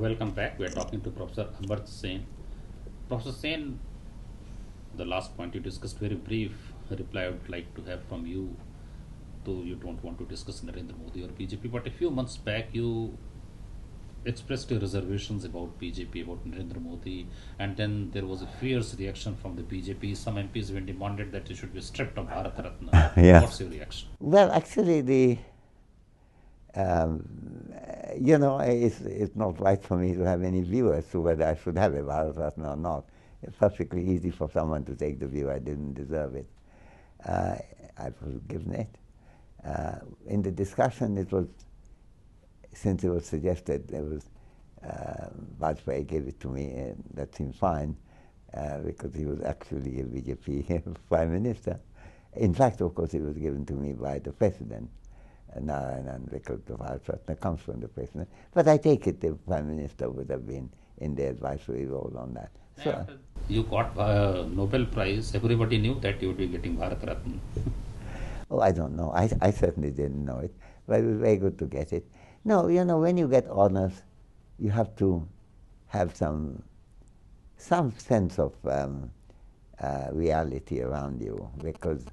Welcome back. We are talking to Professor Amartya Sen. Professor Sen, the last point you discussed, very brief reply I would like to have from you, though you don't want to discuss Narendra Modi or BJP. But a few months back, you expressed your reservations about BJP, about Narendra Modi, and then there was a fierce reaction from the BJP. Some MPs even demanded that he should be stripped of Bharat Ratna. Yeah. What's your reaction? Well, actually, um, it's not right for me to have any view as to whether I should have a Bharat Ratna or not. It's perfectly easy for someone to take the view I didn't deserve it. I was given it. In the discussion, since it was suggested, Vajpayee gave it to me, and that seemed fine, because he was actually a BJP prime minister. In fact, of course, it was given to me by the president. And because the Bharat Ratna comes from the president. But I take it the prime minister would have been in the advisory role on that. So, You got Nobel Prize. Everybody knew that you would be getting Bharat Ratna. oh, I don't know. I certainly didn't know it, but it was very good to get it. No, when you get honors, you have to have some sense of reality around you, because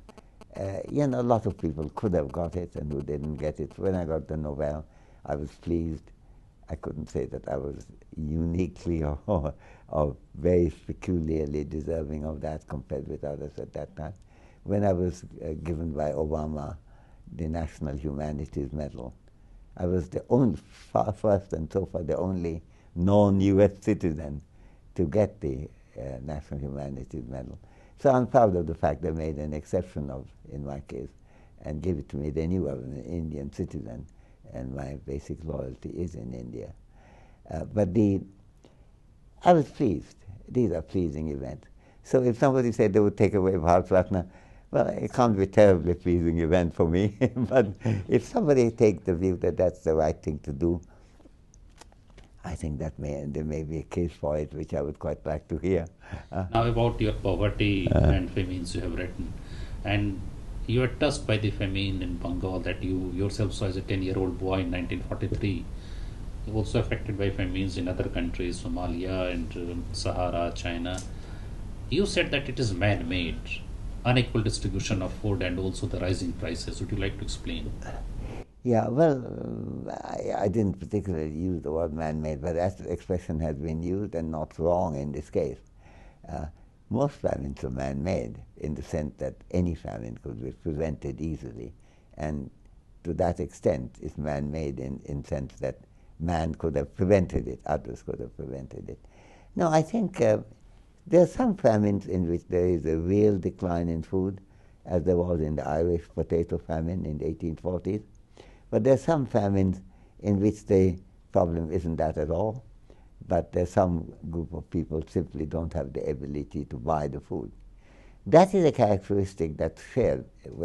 a lot of people could have got it and who didn't get it. When I got the Nobel, I was pleased. I couldn't say that I was uniquely or very peculiarly deserving of that compared with others at that time. When I was given by Obama the National Humanities Medal, I was the only, first and so far the only non-US citizen to get the National Humanities Medal. So I'm proud of the fact they made an exception in my case and gave it to me. They knew I was an Indian citizen and my basic loyalty is in India. I was pleased. These are pleasing events. So if somebody said they would take away Bharat Ratna, well, it can't be a terribly pleasing event for me. But if somebody takes the view that that's the right thing to do, I think that there may be a case for it, which I would quite like to hear. Now about your poverty and famines you have written, and you were touched by the famine in Bengal that you yourself saw as a 10-year-old boy in 1943. You also affected by famines in other countries, Somalia and Sahara, China. You said that it is man-made, unequal distribution of food and also the rising prices. Would you like to explain? Yeah, well, I didn't particularly use the word man-made, but that expression has been used and not wrong in this case. Most famines are man-made in the sense that any famine could be prevented easily, and to that extent it's man-made in sense that man could have prevented it, others could have prevented it. No, I think there are some famines in which there is a real decline in food, as there was in the Irish potato famine in the 1840s. But there are some famines in which the problem isn't that at all, but there's some group of people simply don't have the ability to buy the food. That is a characteristic that's shared,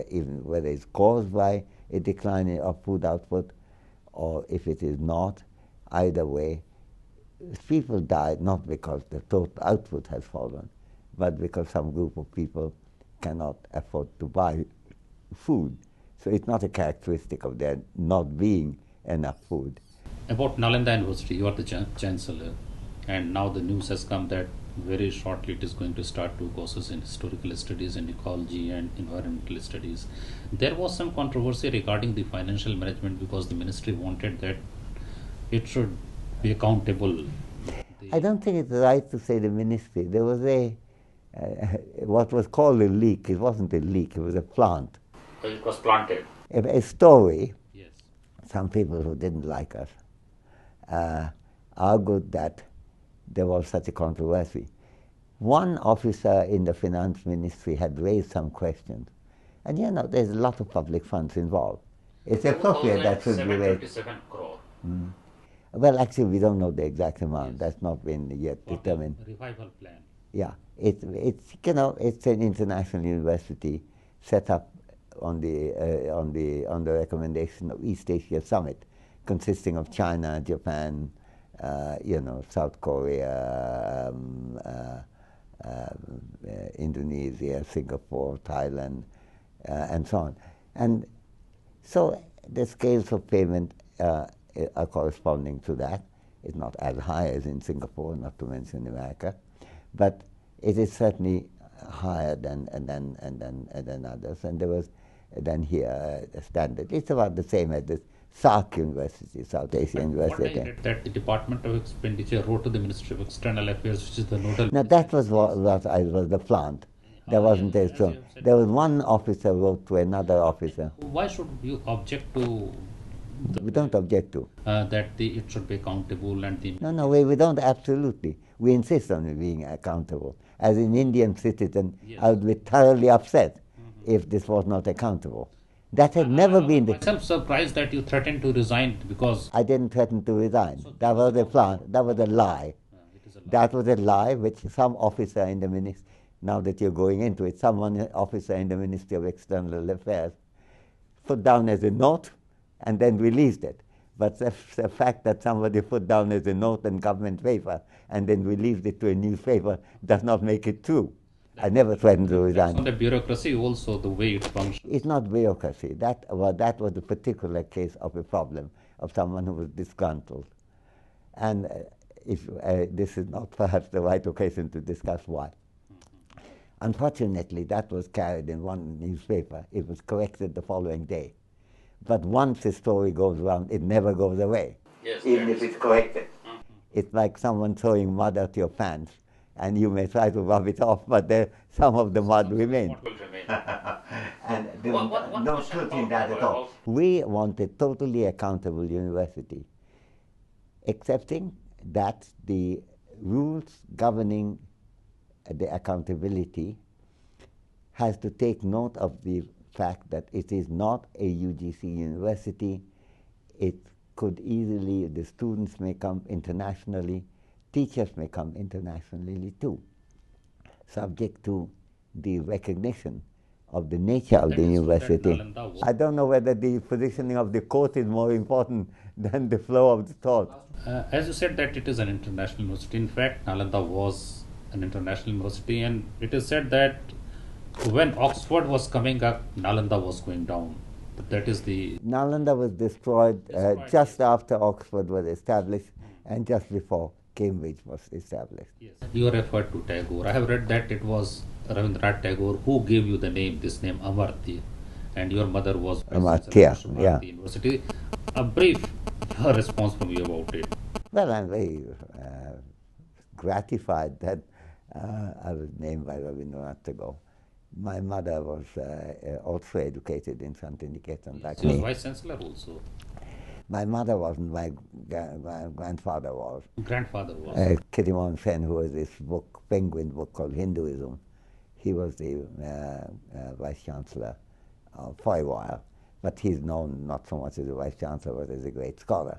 even whether it's caused by a decline of food output or if it is not. Either way, people die not because the total output has fallen, but because some group of people cannot afford to buy food. So it's not a characteristic of there not being enough food. About Nalanda University, you are the chancellor, and now the news has come that very shortly it is going to start 2 courses in historical studies and ecology and environmental studies. There was some controversy regarding the financial management because the ministry wanted that it should be accountable. I don't think it's right to say the ministry. There was what was called a leak. It wasn't a leak, it was a plant. It was planted. A story. Yes. Some people who didn't like us argued that there was such a controversy. One officer in the finance ministry had raised some questions. And there's a lot of public funds involved. It's appropriate that should be raised. 727 crore. Well, actually, we don't know the exact amount. Yes. That's not been yet determined. Revival plan. Yeah, it's an international university set up on the recommendation of East Asia Summit, consisting of China, Japan, South Korea, Indonesia, Singapore, Thailand, and so on. And so the scales of payment are corresponding to that. It's not as high as in Singapore, not to mention America, but it is certainly higher than others. And there was then here a standard. It's about the same as the SARC University, South Asian University. What I read that the Department of Expenditure wrote to the Ministry of External Affairs, which is the nodal. Now that was what was the plant. There wasn't a strong. There was one officer wrote to another officer. Why should you object to? We don't object to. That it should be accountable and the. No, we don't absolutely. We insist on it being accountable. As an Indian citizen, yes. I would be thoroughly upset if this was not accountable. That had never been the. I'm myself surprised that you threatened to resign because. I didn't threaten to resign. So that was a plan. That was a lie. That was a lie which some officer in the ministry. Now that you're going into it, someone officer in the Ministry of External Affairs put down as a note and then released it. But the fact that somebody put down as a note in government paper and then released it to a newspaper does not make it true. I never threatened to resign. That's on the bureaucracy also, the way it functions. It's not bureaucracy. That was a particular case of a problem of someone who was disgruntled. And this is not perhaps the right occasion to discuss why. Unfortunately, that was carried in one newspaper. It was corrected the following day. But once a story goes around, it never goes away, yes, even if it's corrected. It's like someone throwing mud at your pants, and you may try to rub it off, but some of the mud remains. And there's no truth in that at all. We want a totally accountable university, accepting that the rules governing the accountability has to take note of the fact that it is not a UGC university. It could easily, the students may come internationally, teachers may come internationally too, subject to the recognition of the nature of the university. I don't know whether the positioning of the court is more important than the flow of the thought. As you said that it is an international university, in fact Nalanda was an international university, and it is said that when Oxford was coming up, Nalanda was going down. But that is the... Nalanda was destroyed just after Oxford was established and just before Cambridge was established. Yes. You referred to Tagore. I have read that it was Rabindranath Tagore who gave you the name, this name Amartya, and your mother was Amartya, yeah. University. A brief response from you about it. Well, I'm very gratified that I was named by Rabindranath Tagore. My mother was also educated in Shantiniketan like me. She was Vice Chancellor also. My mother wasn't, my grandfather was. Grandfather was. Amartya Sen, who was this book, Penguin book called Hinduism, he was the Vice Chancellor for a while. But he's known not so much as a Vice Chancellor, but as a great scholar.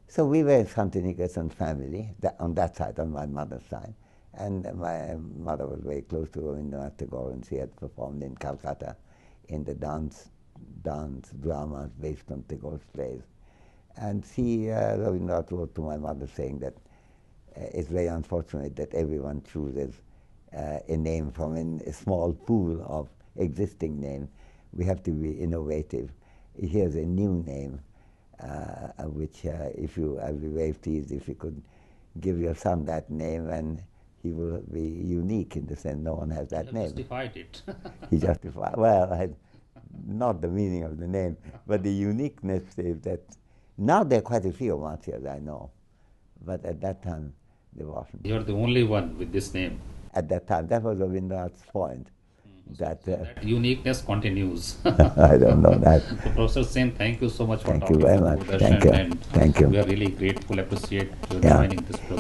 So we were a Shantiniketan family, on that side, on my mother's side. And my mother was very close to Rabindranath Tagore, and she had performed in Calcutta in the dance dramas based on Tagore's plays. And Rabindranath wrote to my mother saying that it's very unfortunate that everyone chooses a name from a small pool of existing names. We have to be innovative. Here's a new name, which if you, I'd be very pleased if you could give your son that name, and he will be unique in the sense no one has that name. He justified it. He justified, well, not the meaning of the name, but the uniqueness is that now there are quite a few Amartyas I know, but at that time there wasn't. You're the only one with this name. At that time, that was Rabindranath's point. That uniqueness continues. I don't know that. So Professor Sen, thank you so much for talking to Thank you very much. Thank you. Thank you. We are really grateful, appreciate you joining this program.